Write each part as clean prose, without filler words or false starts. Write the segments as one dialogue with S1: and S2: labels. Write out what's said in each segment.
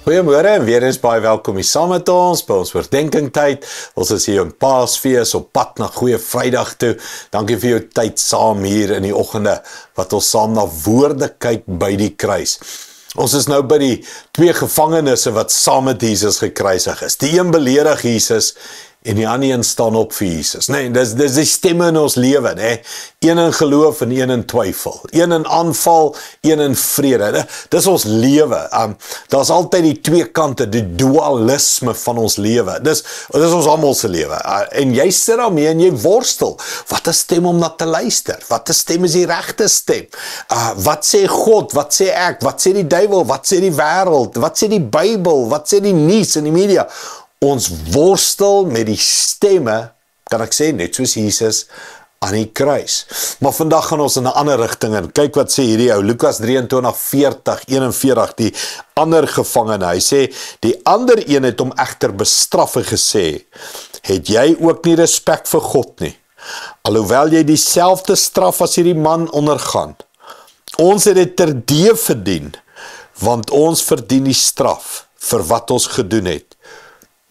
S1: Goeiemôre en weer eens baie welkom hier saam met ons by ons oordeenkingtyd. Ons is hier in Paasfees op pad na Goeie Vrydag toe. Dankie vir jou tyd saam hier in die oggende wat ons saam na woorde kyk by die kruis. Ons is nou by die twee gevangenes wat saam met Jesus gekruisig is. Die een beledig Jesus en die ander een staan op vir Jesus. Nee, dis die stemme in ons lewe, nee. Een in geloof en een in twyfel. Een in aanval, een in vrede. Dis ons lewe. Daar's altyd die twee kante, die dualisme van ons lewe. Dis ons almal se lewe. En jy sit daarmee en jy worstel. Wat 'n stem om na te luister? Wat 'n stem is die regte stem? Wat sê God? Wat sê ek? Wat sê die duiwel? Wat sê die wêreld? Wat sê die Bybel? Wat sê die nuus en die media? Ons worstel met die stemme, kan ek sê, net soos Jesus aan die kruis. Maar vandag gaan ons in 'n ander rigting in. Kyk wat sê hierdie ou, Lukas 23:41, die ander gevangene. Hy sê, die ander een het hom egter bestraf en gesê, het jy ook nie respek vir God nie, alhoewel jy dieselfde straf as hierdie man ondergaan. Ons het dit terdee verdien, want ons verdien die straf vir wat ons gedoen het.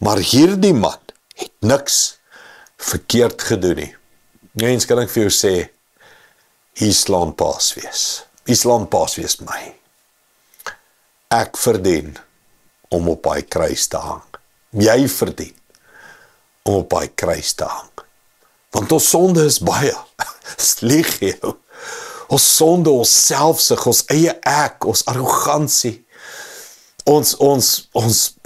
S1: Maar hierdie man het niks verkeerd gedoen nie. Eens kan ek vir jou sê, hier slaan Paasfees. Hier slaan Paasfees my. Ek verdien om op daai kruis te hang. Jy verdien om op daai kruis te hang. Want ons sonde is baie. Dis legio. Ons sonde, ons selfsug, ons eie ek, ons arrogansie.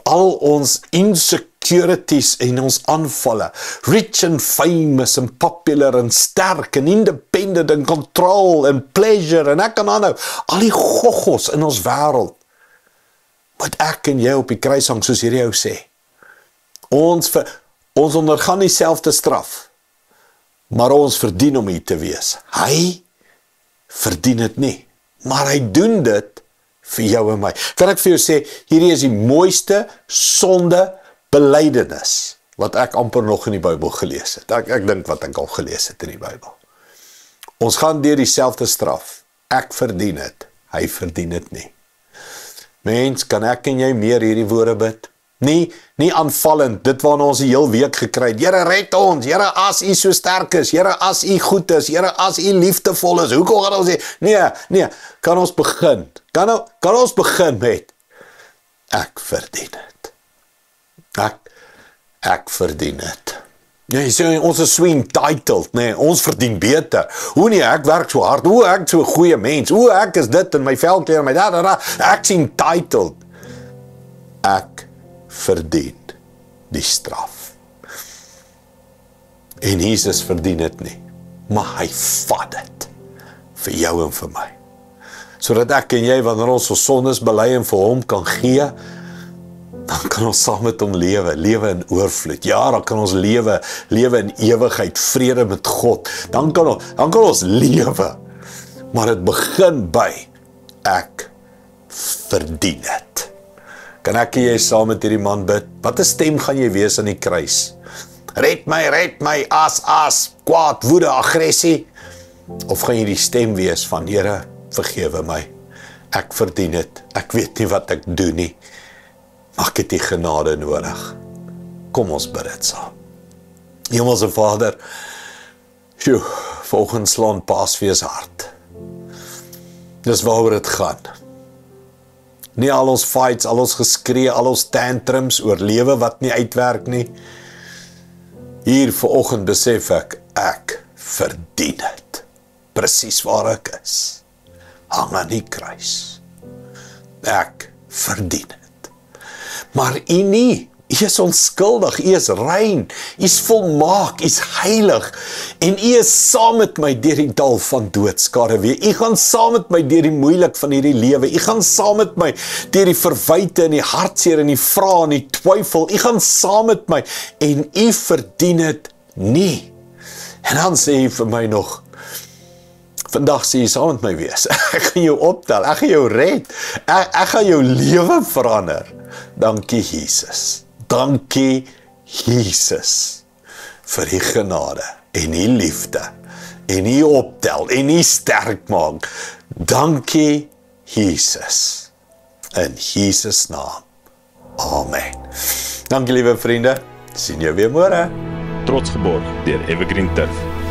S1: Al ons insecurities en ons aanvalle, rich and famous and popular and sterk and independent and control and pleasure en ek kan aanhou, al die goggos in ons wêreld, moet ek en jy op die kruis hang, soos hierdie ou sê. Ons ondergaan dieselfde straf, maar ons verdien om hier te wees. Hy verdien dit nie, maar hy doen dit vir jou en my. Kan ek vir jou sê, hierdie is die mooiste sonde belydenis wat ek amper nog in die Bybel gelees het. Ek dink wat ek al gelees het in die Bybel. Ons gaan deur dieselfde straf. Ek verdien dit. Hy verdien dit nie. Mens, kan ek en jy meer hierdie woorde bid? Nie aanvallend, dit waarna ons die heel week gekry het. Here, red ons. Here, as U so sterk is. Here, as U goed is. Here, as U liefdevol is. Hoekom gaan ons sê? Nee, kan ons begin? Kan ons begin met ek verdien dit. Ek verdien dit. Ja, jy sê, ons is so entitled, nee, ons verdien beter. Hoe nie, ek werk so hard, hoe ek so 'n goeie mens, hoe ek is dit in my velkleur, my ek is entitled. Ek verdien die straf. En Jesus verdien dit nie, maar hy vat dit vir jou en vir my. Sodat ek en jy, wanneer ons ons sondes bely en vir hom kan gee, dan kan ons saam met hom lewe in oorvloed. Ja, dan kan ons lewe in ewigheid, vrede met God. Dan kan ons lewe. Maar dit begin by ek verdien dit. Kan ek en jy saam met hierdie man bid? Wat 'n stem gaan jy wees aan die kruis? Red my, as, kwaad, woede, aggressie? Of gaan jy die stem wees van, Here, vergewe my. Ek verdien dit. Ek weet nie wat ek doen nie. Maar ek het die genade nodig. Kom ons bid dit saam. Hemelse Vader, volgens slaan Paasfees hart. Dis waaroor dit gaan. Nie al ons fights, al ons geskree, al ons tantrums oor lewe wat nie uitwerk nie. Hier vanoggend besef ek verdien dit. Presies waar ek is. Hang aan die kruis. Ek verdien dit. Maar U nie. U is onskuldig, U is rein, U is volmaak, U is heilig, en U is saam met my deur die dal van doodskade weer. U gaan saam met my deur die moeilik van hierdie lewe. U gaan saam met my deur die verwyte en die hartseer en die vrae en die twyfel. U gaan saam met my en U verdien dit nie. En dan sê U vir my nog, vandag sê jy saam met my wees. Ek gaan jou optel, ek gaan jou red, ek gaan jou lewe verander. Dankie Jesus. Dankie Jesus vir die genade en die liefde en die optel en die sterk maak. Dankie Jesus. In Jesus naam. Amen. Dankie liewe vriende. Sien jou weer môre.
S2: Trots geborg deur Evergreen Turf.